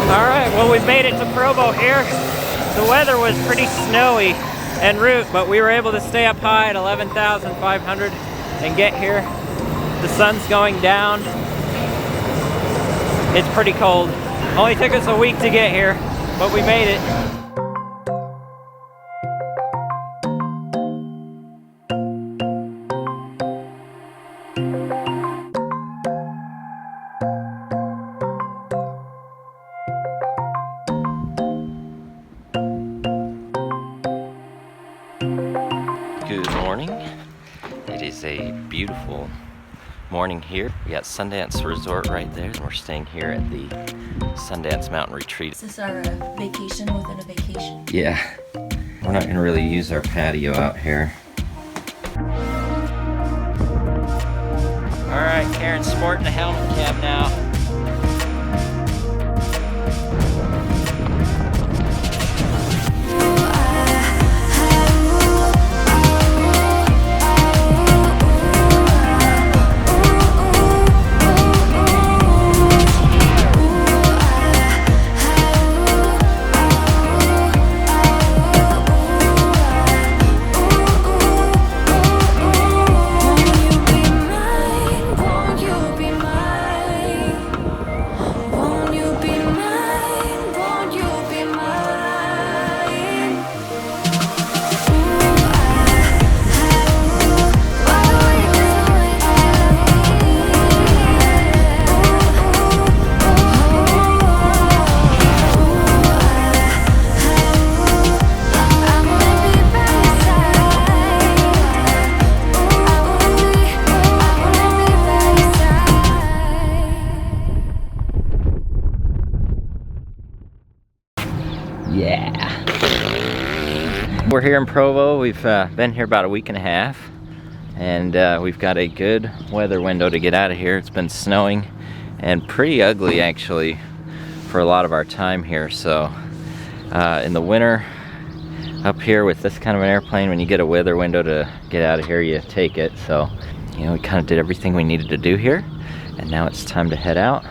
Alright, well we've made it to Provo here. The weather was pretty snowy en route, but we were able to stay up high at 11,500 and get here. The sun's going down. It's pretty cold. Only took us a week to get here, but we made it. Good morning. It is a beautiful morning here. We got Sundance Resort right there, and we're staying here at the Sundance Mountain Retreat. Is this our vacation within a vacation? Yeah. We're not gonna really use our patio out here. Alright, Karen's sporting a helmet cap now. Yeah. We're here in Provo. We've been here about a week and a half, and we've got a good weather window to get out of here. It's been snowing and pretty ugly actually for a lot of our time here. So in the winter up here with this kind of an airplane, when you get a weather window to get out of here, you take it. So, you know, we kind of did everything we needed to do here, and now it's time to head out.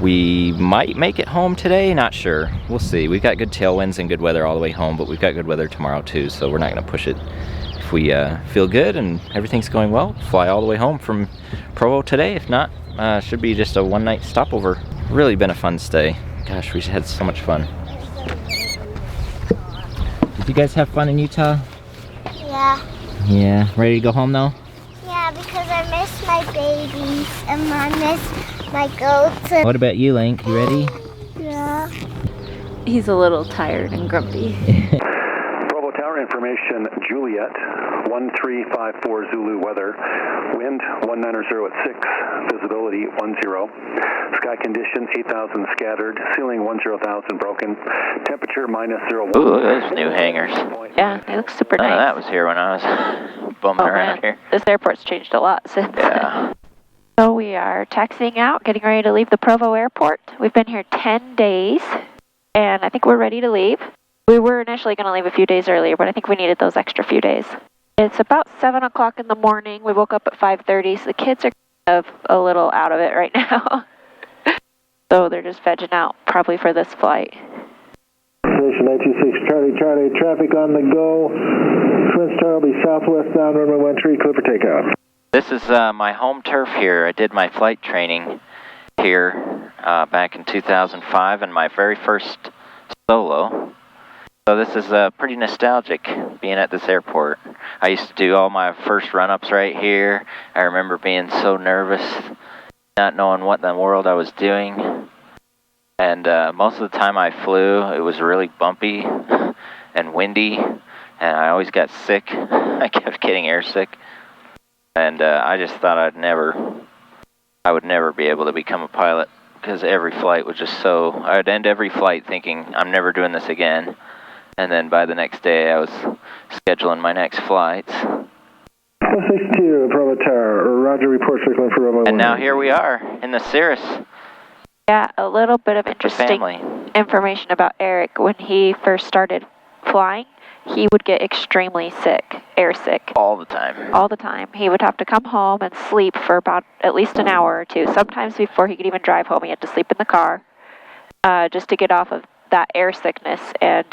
We might make it home today, not sure. We'll see. We've got good tailwinds and good weather all the way home, but we've got good weather tomorrow too, so we're not gonna push it. If we feel good and everything's going well, fly all the way home from Provo today. If not, should be just a one-night stopover. Really been a fun stay. Gosh, we had so much fun. Did you guys have fun in Utah? Yeah. Yeah. Ready to go home though? Yeah, because I miss my babies and I miss my goats. What about you, Link? You ready? Yeah. He's a little tired and grumpy. Provo Tower information, Juliet, 1354 Zulu weather, wind 190 at 6, visibility 10, sky condition 8,000 scattered, ceiling 10,000 broken, temperature -0. Ooh, look at those new hangars. Yeah, it looks super nice. That was here when I was bumming around here. This airport's changed a lot since. Yeah. So we are taxiing out, getting ready to leave the Provo airport. We've been here 10 days, and I think we're ready to leave. We were initially going to leave a few days earlier, but I think we needed those extra few days. It's about 7 o'clock in the morning. We woke up at 5:30, so the kids are kind of a little out of it right now. So they're just vegging out, probably for this flight. Station 926 Charlie, Charlie, traffic on the go. Twin Star will be southwest down runway 13, clear for takeoff. This is my home turf here. I did my flight training here back in 2005 and my very first solo. So this is pretty nostalgic being at this airport. I used to do all my first run-ups right here. I remember being so nervous, not knowing what in the world I was doing. And most of the time I flew, it was really bumpy and windy, and I always got sick. I kept getting airsick. And I just thought I would never be able to become a pilot, because every flight was just so, I would end every flight thinking, I'm never doing this again. And then by the next day, I was scheduling my next flights. 62, Provo Tower, Roger, report circling for runway. And now here we are, in the Cirrus. Yeah, a little bit of interesting information about Eric. When he first started flying, he would get extremely sick, airsick. All the time. All the time. He would have to come home and sleep for about at least an hour or two. Sometimes before he could even drive home, he had to sleep in the car. just to get off of that air sickness. And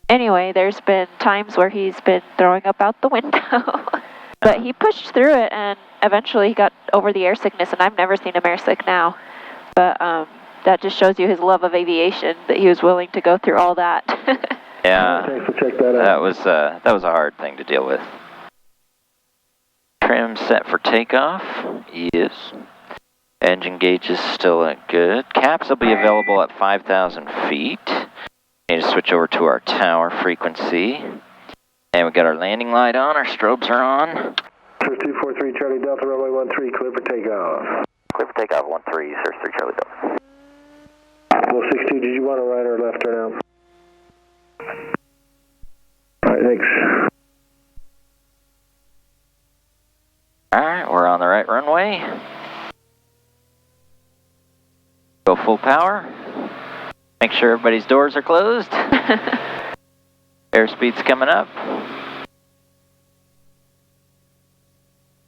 anyway, there's been times where he's been throwing up out the window. But he pushed through it, and eventually he got over the air sickness, and I've never seen him air sick now. But that just shows you his love of aviation, that he was willing to go through all that. Yeah, Thanks for checking that out. that was a hard thing to deal with. Trim set for takeoff. Yes. Engine gauge is still good. Caps will be available at 5,000 feet. Need to switch over to our tower frequency. And we got our landing light on, our strobes are on. Cirrus 243 Charlie Delta, runway 13, clear for takeoff. Clear for takeoff, 13, Cirrus 3 Charlie Delta. Well, 62, did you want a right or a left turn out? Alright, thanks. Alright, we're on the right runway. Go full power. Make sure everybody's doors are closed. Airspeed's coming up.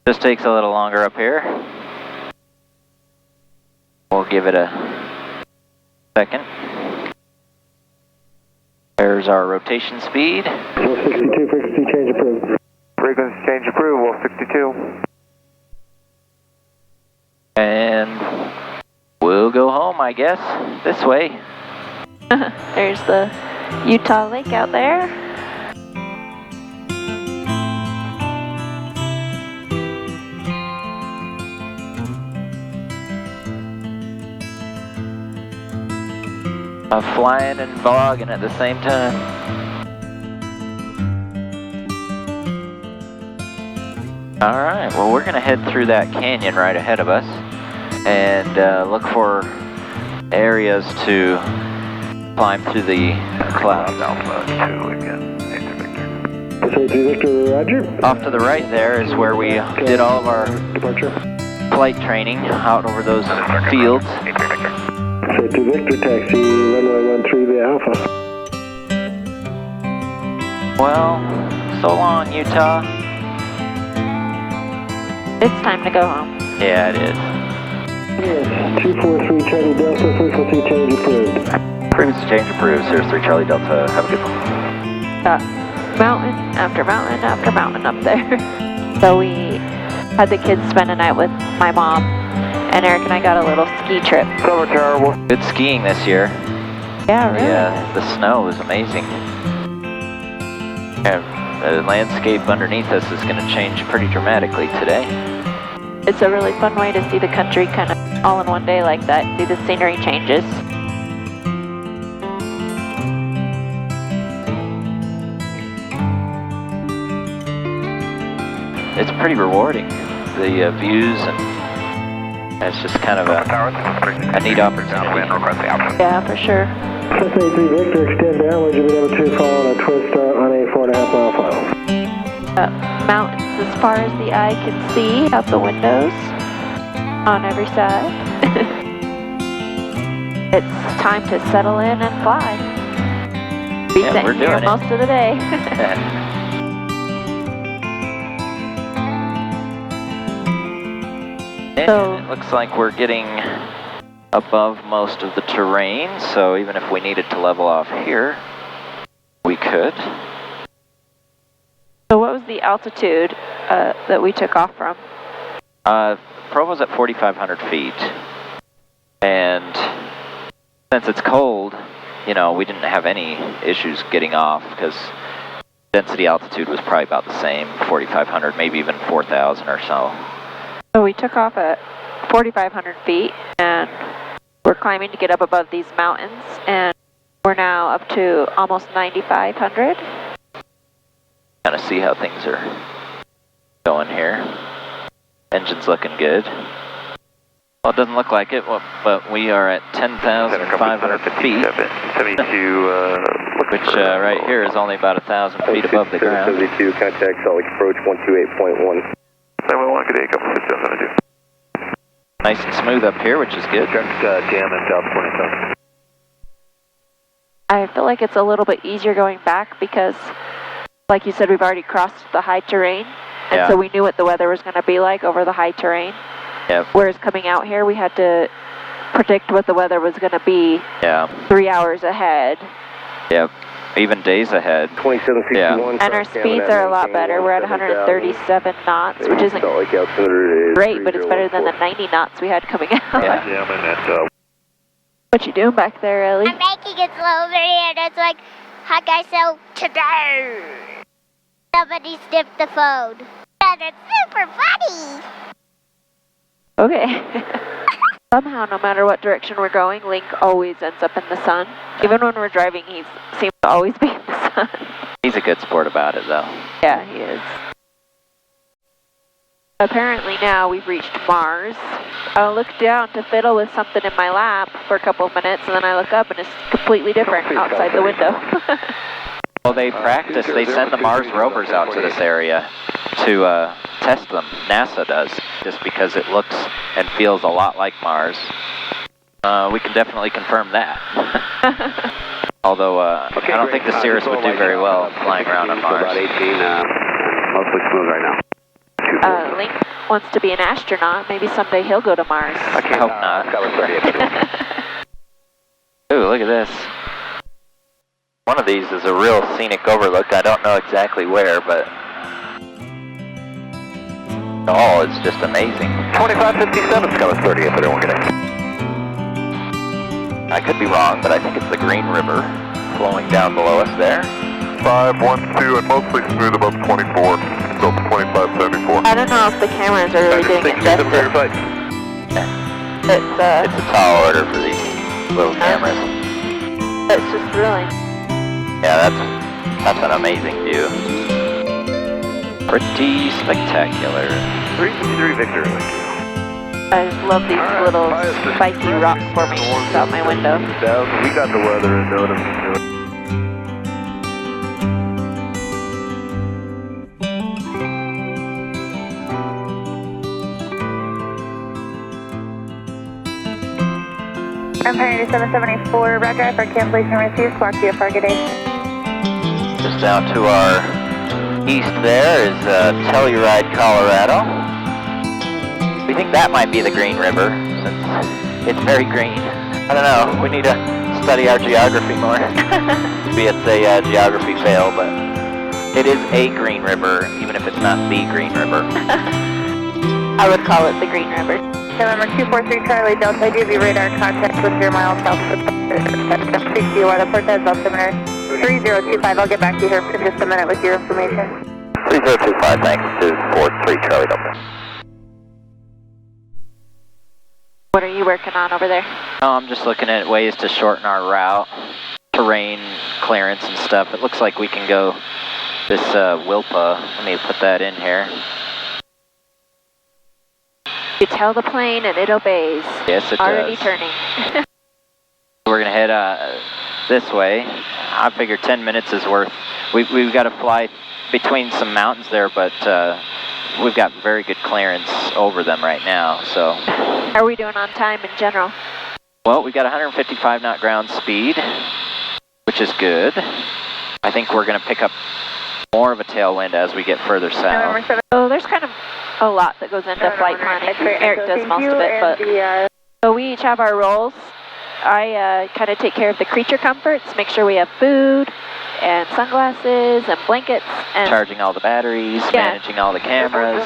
Just takes a little longer up here. We'll give it a second. There's our rotation speed. 62, frequency change approved. Frequency change approved, 62. And we'll go home, I guess, this way. There's the Utah Lake out there. Flying and vlogging at the same time. Alright, well we're going to head through that canyon right ahead of us and look for areas to climb through the clouds. Alpha 2 again, Victor. Safety Victor, roger. Off to the right there is where we did all of our Departure. flight training out over those fields. Safety Victor, taxi, runway 13 via Alpha. Well, so long, Utah. It's time to go home. Yeah, it is. Yes, 243 Charlie Delta, frequency change approved. Frequency change approved, Cirrus 3 Charlie Delta. Have a good one. Mountain after mountain after mountain up there. So we had the kids spend a night with my mom, and Eric and I got a little ski trip. So terrible. Good skiing this year. Yeah, really. Yeah, the snow is amazing. And the landscape underneath us is going to change pretty dramatically today. It's a really fun way to see the country kind of all in one day like that, see the scenery changes. It's pretty rewarding, the views, and it's just kind of a neat opportunity. Yeah, for sure. Cessna 3 Victor, extend downwards, you'll be able to follow on a twist on a 4.5 mile file. Mountains as far as the eye can see out the windows on every side. It's time to settle in and fly. Be Yeah, sitting we're here doing it. most of the day. So- And it looks like we're getting above most of the terrain, so even if we needed to level off here, we could. So what was the altitude that we took off from? Provo's at 4,500 feet, and since it's cold, you know, we didn't have any issues getting off because density altitude was probably about the same, 4,500, maybe even 4,000 or so. So we took off at 4,500 feet, and we're climbing to get up above these mountains, and we're now up to almost 9,500. Kind of see how things are going here. Engine's looking good. Well, it doesn't look like it, but we are at 10,500 feet, 72, which right here is only about 1,000 feet above the ground. 72, contact Salt Lake approach 128.1. 711, good day, couple 6772. Nice and smooth up here, which is good. Jam and South 27. I feel like it's a little bit easier going back because, like you said, we've already crossed the high terrain, and Yeah. so we knew what the weather was going to be like over the high terrain. Yep. Whereas coming out here, we had to predict what the weather was going to be. Yeah. 3 hours ahead. Yep. Even days ahead. 2761. Yeah. And our speeds are a lot better. We're at 137 knots, which isn't great, but it's better than the 90 knots we had coming out. Yeah. What you doing back there, Ellie? I'm making it slow over here. That's like, hi guys, so today somebody sniffed the phone. And it's super funny. Okay. Somehow, no matter what direction we're going, Link always ends up in the sun. Even when we're driving, he seems to always be in the sun. He's a good sport about it, though. Yeah, he is. Apparently now we've reached Mars. I look down to fiddle with something in my lap for a couple of minutes, and then I look up and it's completely different outside the window. Well, they practice. They send the Mars rovers out to this area to test them. NASA does, just because it looks and feels a lot like Mars. We can definitely confirm that. Although I don't think the Cirrus would do very well flying around on Mars. About 18, mostly smooth right now. Link wants to be an astronaut. Maybe someday he'll go to Mars. I hope not. Ooh, look at this. One of these is a real scenic overlook. I don't know exactly where, but oh, it's just amazing. 2557 Scala 30th, I don't want to get it. I could be wrong, but I think it's the Green River flowing down below us there. 512 and mostly smooth above 24, so 2574. I don't know if the cameras are really doing it justice. It's a tall order for these little cameras. It's just thrilling. Yeah, that's an amazing view. Pretty spectacular. 353 Victor. I just love these little spiky rock formations out my window. We got the weather and notice. Empire 7774, roger, for cancellation received, squawk VFR, good day. Just down to our east there is Telluride, Colorado. We think that might be the Green River, since it's very green. I don't know, we need to study our geography more. Maybe it's a geography fail, but it is a Green River, even if it's not the Green River. I would call it the Green River. November 243 Charlie Delta, I do have radar contact with 0 miles south of the 60 weather port as altimeter 3025. I'll get back to you here in just a minute with your information. 3025, thanks, to 43 Charlie Delta. What are you working on over there? Oh, I'm just looking at ways to shorten our route, terrain clearance and stuff. It looks like we can go this Wilpa. Let me put that in here. You tell the plane and it obeys. Yes, it Already does. turning. We're going to head this way. I figure 10 minutes is worth. We've got to fly between some mountains there, but we've got very good clearance over them right now. So, how are we doing on time in general? Well, we've got 155 knot ground speed, which is good. I think we're going to pick up more of a tailwind as we get further south. Oh, there's kind of a lot that goes into flight planning. Eric does most of it, but so we each have our roles. I kind of take care of the creature comforts, make sure we have food and sunglasses and blankets and charging all the batteries, managing all the cameras.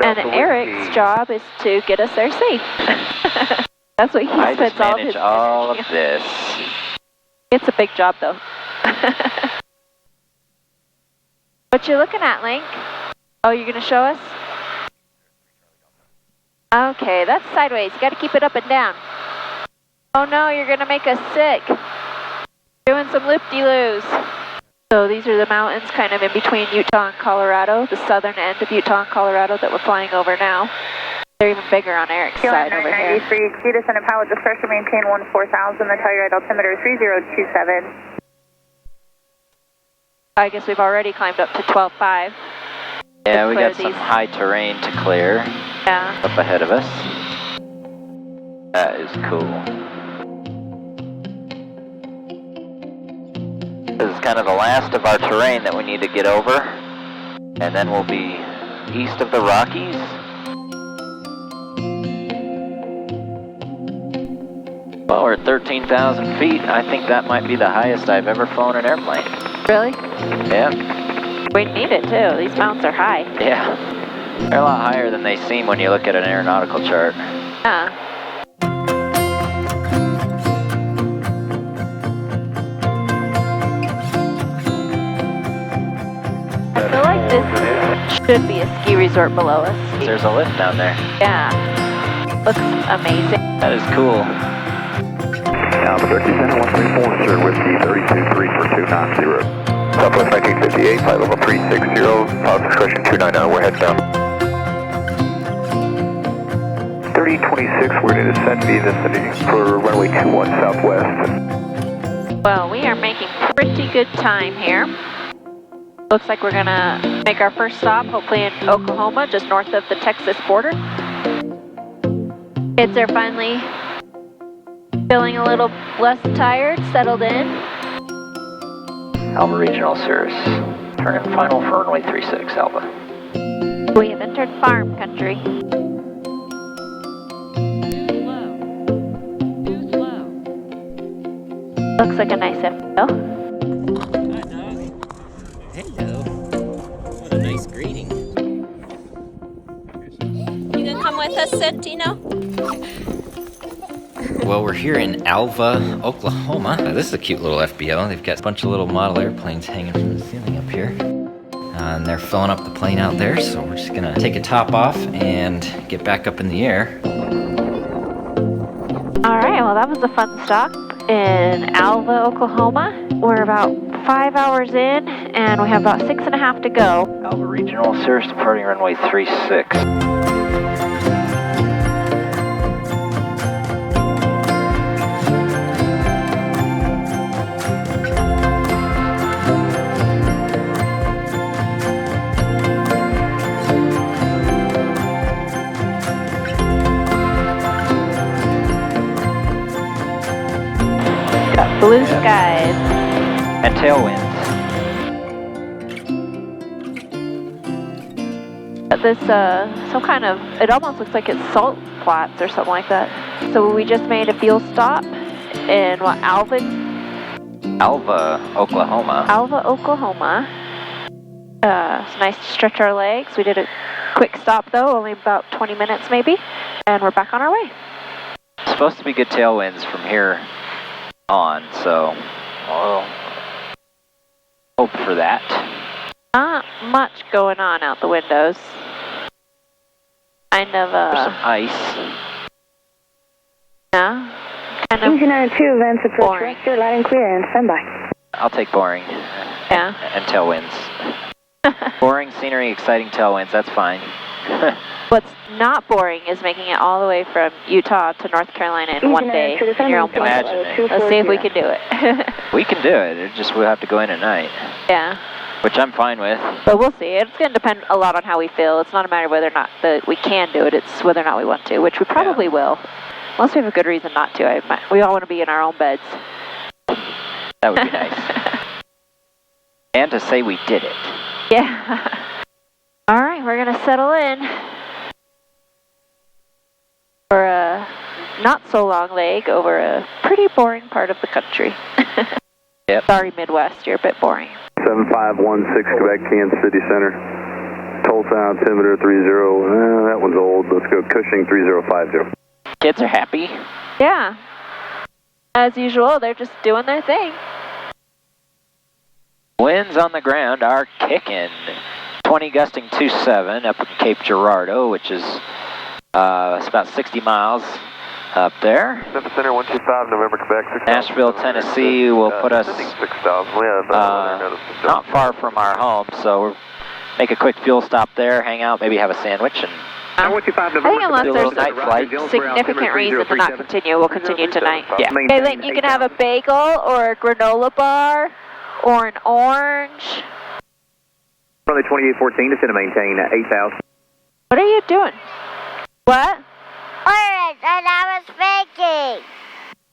And Eric's job is to get us there safe. That's what he spends all his energy. All of this. It's a big job, though. What you looking at, Link? Oh, you're going to show us? Okay, that's sideways. You got to keep it up and down. Oh no, you're going to make us sick. Doing some loop-de-loos. So these are the mountains kind of in between Utah and Colorado, the southern end of Utah and Colorado that we're flying over now. They're even bigger on Eric's side over here. 93, key descent and pilot discretion, maintain 14,000, the Telluride altimeter 3027. I guess we've already climbed up to 12.5. Yeah, we got some high terrain to clear up ahead of us. That is cool. This is kind of the last of our terrain that we need to get over. And then we'll be east of the Rockies. Well, we're at 13,000 feet. I think that might be the highest I've ever flown an airplane. Really? Yeah. We need it too. These mountains are high. Yeah. They're a lot higher than they seem when you look at an aeronautical chart. Yeah. I feel like this should be a ski resort below us. There's a lift down there. Yeah. Looks amazing. That is cool. Alpha 13 Center 134, sir, whiskey 32-3 for 290. Southwest 1958, flight level 360, pilot discretion 290, we're heading down. 3026, we're going to descend via vicinity for runway 21 southwest. Well, we are making pretty good time here. Looks like we're gonna make our first stop, hopefully in Oklahoma, just north of the Texas border. Kids are finally feeling a little less tired, settled in. Alva Regional Cirrus. Turn in final for runway 36, Alva. We have entered farm country. Looks like a nice FBO. Hello. What a nice greeting. You gonna come with us, Santino? Well, we're here in Alva, Oklahoma. This is a cute little FBO. They've got a bunch of little model airplanes hanging from the ceiling up here. And they're filling up the plane out there, so we're just gonna take a top off and get back up in the air. All right, well, that was a fun stop in Alva, Oklahoma. We're about 5 hours in, and we have about 6.5 to go. Alva Regional Cirrus departing runway 36. Got blue skies. And tailwinds. This, some kind of, it almost looks like it's salt flats or something like that. So we just made a fuel stop in what, Alva, Oklahoma. Alva, Oklahoma. It's nice to stretch our legs. We did a quick stop though, only about 20 minutes maybe, and we're back on our way. It's supposed to be good tailwinds from here on, so we'll hope for that. Not much going on out the windows. Kind of, There's some ice. Yeah. Kind of Engine 92, events approach boring. Wester, light and clear, and standby. I'll take boring. Yeah. And tailwinds. Boring scenery, exciting tailwinds, that's fine. What's not boring is making it all the way from Utah to North Carolina in one day in your own plane. Imagine it. Let's see if we can do it. We can do it, it just we'll have to go in at night. Yeah. Which I'm fine with. But we'll see. It's going to depend a lot on how we feel. It's not a matter of whether or not that we can do it. It's whether or not we want to, which we probably will. Unless we have a good reason not to. We all want to be in our own beds. That would be nice. And to say we did it. Yeah. All right, we're going to settle in for a not so long leg over a pretty boring part of the country. Yep. Sorry, Midwest, you're a bit boring. 7516 Quebec, Kansas City Center. Tulsa altimeter 30. That one's old. Let's go Cushing 3050. Kids are happy. Yeah. As usual, they're just doing their thing. Winds on the ground are kicking. 20 gusting 27 up in Cape Girardeau, which is it's about 60 miles up there. Center 125, November, Quebec. 6, Nashville, Tennessee will put us 6,000. We have not far from our home, so we'll make a quick fuel stop there, hang out, maybe have a sandwich, and I think unless do a little there's night flight. a significant reason to not continue, we'll continue tonight. Yeah. Okay, Lynn, you can have a bagel or a granola bar or an orange. Runway 2814, descend to maintain 8,000. What are you doing? What? Orange, and I was baking.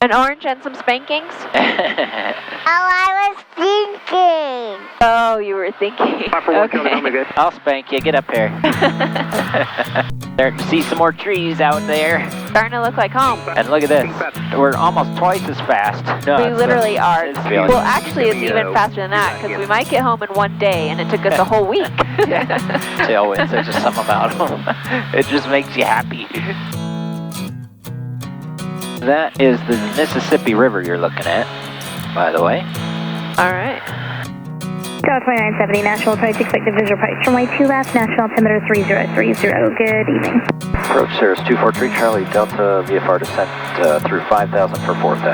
An orange and some spankings? I was thinking. Oh, you were thinking. Okay. I'll spank you. Get up here. Starting to see some more trees out there. Starting to look like home. And look at this. We're almost twice as fast. No, We literally are. it's Well, actually, it's even faster than that because we might get home in one day, and it took us a whole week. Tailwinds, there's just something about them. It just makes you happy. That is the Mississippi River you're looking at, by the way. All right. Tower 2970, National Approach, expected visual approach. Runway 2 left, National altimeter 3030. Good evening. Approach Cirrus 243 Charlie Delta VFR descent through 5,000 for 4,000.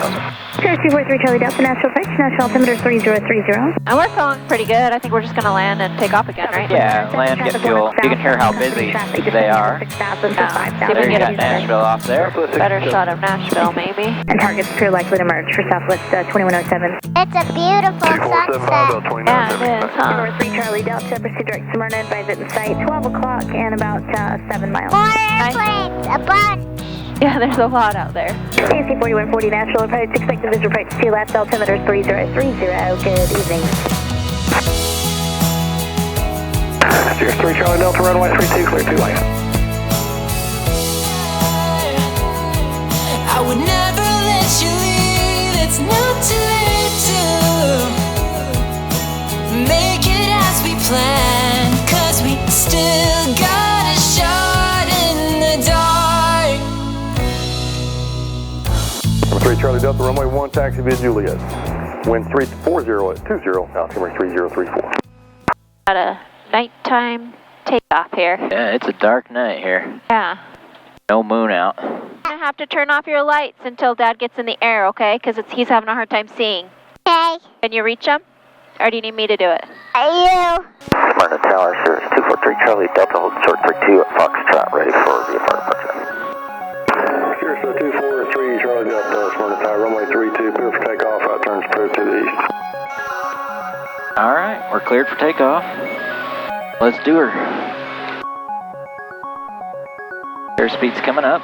Cirrus 243 Charlie Delta, National Approach, National altimeter 3030. And we're feeling pretty good. I think we're just going to land and take off again, right? Yeah, land, get fuel. You can hear how busy they are. There you got Nashville off there. Better shot of Nashville, maybe. And targets appear likely to merge for Southwest 2107. It's a beautiful sunset. Yeah, it is, huh? Tower 3 Charlie Delta, proceed direct Smyrna, advise at the site, 12 o'clock and about 7 miles. More airplanes, a bunch. Yeah, there's a lot out there. AC 4140 National Approach, expected visual approach 2 left, altimeter 3030. Good evening. Cirrus 3 Charlie Delta, runway 32, clear 2 lane. I would never let you leave. It's not too late to make it as we planned, 'cause we still got a shot in the dark. 3 Charlie Delta, runway 1, taxi via Juliet. Wind 340 at 20, altimeter 3034. Got a nighttime takeoff here. Yeah, it's a dark night here. Yeah. No moon out. You're going to have to turn off your lights until Dad gets in the air, okay? Because he's having a hard time seeing. Okay. Can you reach him? Or do you need me to do it? You. Smyrna Tower, Cirrus 243 Charlie Delta, hold short 32 at Foxtrot, ready for VFR departure. Cirrus 243 Charlie Delta, Smyrna Tower, runway 32, clear for takeoff, right turns approved to the east. All right, we're cleared for takeoff. Let's do her. Airspeed's coming up.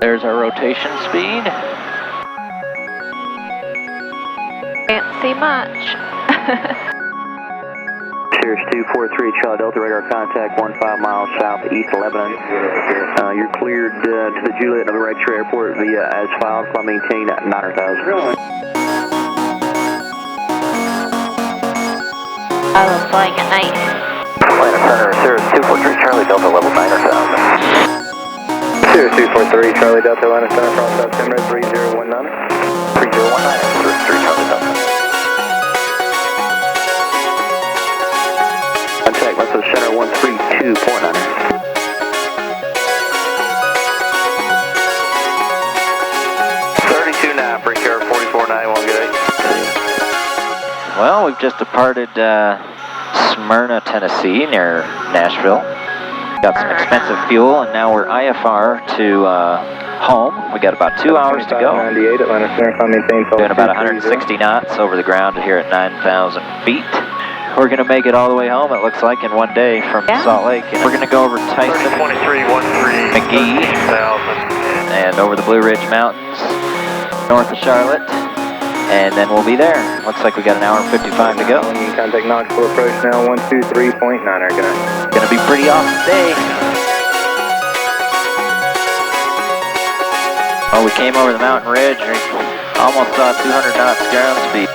There's our rotation speed. Can't see much. Cirrus 243 Charlie Delta, radar contact 15 miles southeast of Lebanon. You're cleared to the Juliet November X-ray Airport via as filed, flight maintain at 900,000. I was flying at night. Atlanta Center, Cirrus 243 Charlie Delta, level 900,000. Cirrus 243 Charlie Delta, Atlanta Center, cross altimeter 3019. 3019, Cirrus 3 Charlie Delta. Contact Metro Center 132.9. 32.9, break air 4491, good day. Well, we've just departed Smyrna, Tennessee, near Nashville. Got some expensive fuel, and now we're IFR to home. We got about 2 hours to go. 98, Atlanta Center, Doing about 160 knots over the ground here at 9,000 feet. We're going to make it all the way home, it looks like, in one day from Salt Lake. And we're going to go over Tyson, 2313, McGee, and over the Blue Ridge Mountains, north of Charlotte. And then we'll be there. Looks like we got an hour and 55 to go. Contact nautical approach now 123.9. Good night. Gonna be pretty awesome day. Oh, we came over the mountain ridge. We almost saw 200 knots ground speed.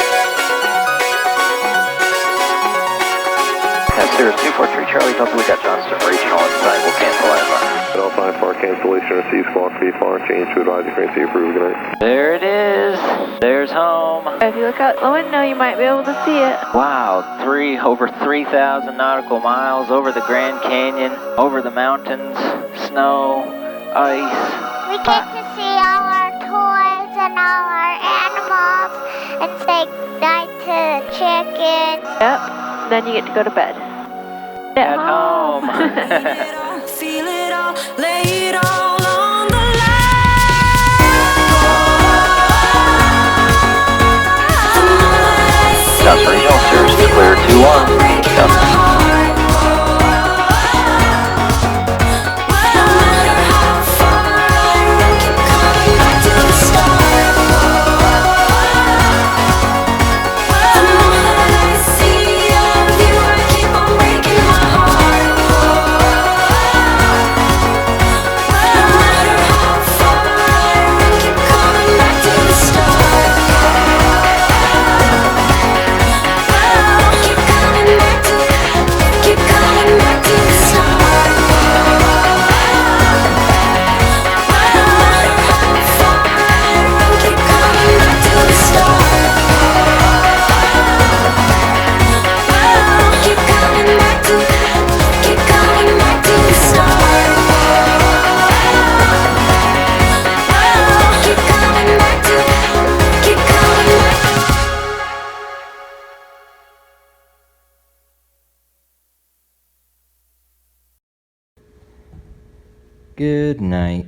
Cirrus 243 Charlie Delta, we got Johnston Regional inside. We'll cancel IFR. Alpine for cancellation, receive squawk VFR, change to advisory frequency approved. Good night. There it is. There's home. If you look out the window, you might be able to see it. Wow, over 3,000 nautical miles over the Grand Canyon, over the mountains, snow, ice. We get to see all our toys and all our animals and say night to the chickens. Yep. Then you get to go to bed. At home. Feel it all, lay it all on the line. Taos Regional, Cirrus clear 2-1. Good night.